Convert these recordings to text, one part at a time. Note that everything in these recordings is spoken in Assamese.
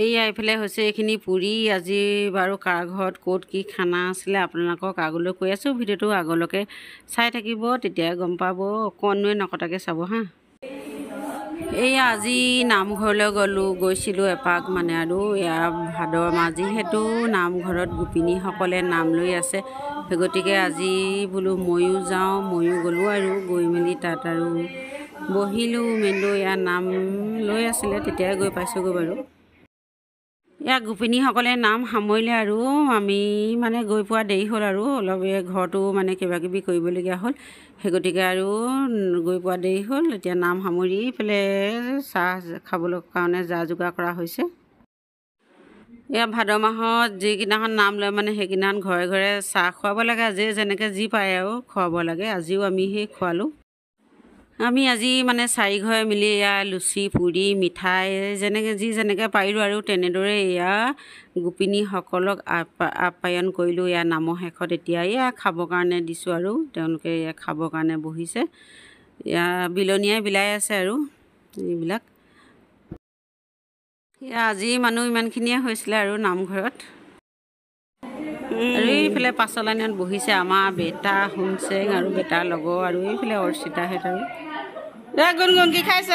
এইয়া এইফালে হৈছে এইখিনি পুৰি আজি বাৰু কাৰ ঘৰত ক'ত কি খানা আছিলে আপোনালোকক আগলৈ কৈ আছোঁ। ভিডিঅ'টো আগলৈকে চাই থাকিব, তেতিয়াই গম পাব। অকণোৱে নকটাকৈ চাব হা। এইয়া আজি নামঘৰলৈ গৈছিলোঁ এপাক মানে আৰু এয়া ভাদ মাহ যিহেতু নামঘৰত গোপিনীসকলে নাম লৈ আছে, সেই গতিকে আজি বোলো ময়ো যাওঁ। ময়ো গ'লোঁ আৰু গৈ মেলি তাত আৰু বহিলোঁ মেলিলোঁ। এয়া নাম লৈ আছিলে, তেতিয়াই গৈ পাইছোঁগৈ বাৰু। এয়া গোপিনীসকলে নাম সামৰিলে আৰু আমি মানে গৈ পোৱা দেৰি হ'ল আৰু অলপ ঘৰতো মানে কিবাকিবি কৰিবলগীয়া হ'ল, সেই গতিকে আৰু গৈ পোৱা দেৰি হ'ল। এতিয়া নাম সামৰি পেলাই চাহ খাবলৈ কাৰণে যা যোগাৰ কৰা হৈছে। এয়া ভাদ মাহত যিদিনাখন নাম লয় মানে সেইদিনাখন ঘৰে ঘৰে চাহ খুৱাব লাগে। আজি যেনেকৈ যি পায় আৰু খুৱাব লাগে। আজিও আমি সেই খোৱালোঁ। আমি আজি মানে 4 ঘৰে মিলি এয়া লুচি পুৰি মিঠাই যেনেকৈ পাৰিলোঁ আৰু তেনেদৰে এয়া গোপিনীসকলক আপ্যায়ন কৰিলোঁ। এয়া নামৰ শেষত এতিয়া এয়া খাবৰ কাৰণে দিছোঁ আৰু তেওঁলোকে এয়া খাবৰ কাৰণে বহিছে। এয়া বিলনীয়াই বিলাই আছে আৰু এইবিলাক। এয়া আজি মানুহ ইমানখিনিয়ে হৈছিলে আৰু নামঘৰত। আৰু এইফালে পাছৰ লাইনত বহিছে আমাৰ বেটা হুনচেং আৰু বেটাৰ লগৰ আৰু এইফালে অৰ্চিতাহেঁত আৰু গুণগুণ কি খাইছ?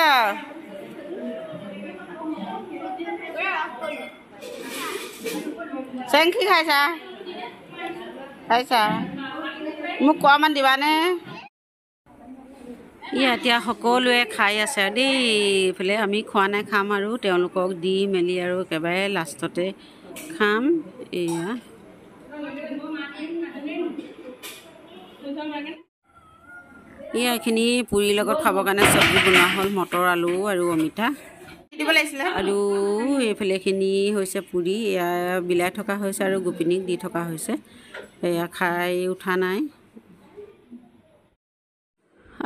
চেং কি খাইছা? মোক কোৱামান দিবানে? এতিয়া সকলোৱে খাই আছে দেই। এইফালে আমি খোৱা নাই, খাম আৰু তেওঁলোকক দি মেলি আৰু একেবাৰে লাষ্টতে খাম। এয়া এইখিনি পুৰিৰ লগত খাবৰ কাৰণে চব্জি বনোৱা হ'ল, মটৰ আলু আৰু অমিতা দিব লাগিছিলে। আৰু এইফালে এইখিনি হৈছে পুৰি, এয়া বিলাই থকা হৈছে আৰু গোপিনীক দি থকা হৈছে। এয়া খাই উঠা নাই।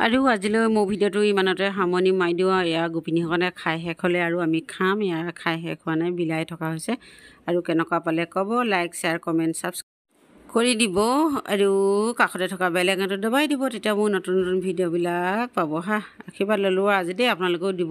আৰু আজিলৈ মোৰ ভিডিঅ'টো ইমানতে সামৰণি মাৰি দিওঁ। এয়া গোপিনীসকলে খাই শেষ হ'লে আৰু আমি খাম। এয়া খাই শেষ হোৱা নাই, বিলাই থকা হৈছে। আৰু কেনেকুৱা পালে ক'ব, লাইক শ্বেয়াৰ কমেণ্ট ছাবস্ক্ৰাইব কৰি দিব আৰু কাষতে থকা বেল আইকনটো দবাই দিব। তেতিয়া মোৰ নতুন নতুন ভিডিঅ'বিলাক পাব হা। আশীৰ্বাদ ল'লোঁ আজি দেই, আপোনালোকেও দিব।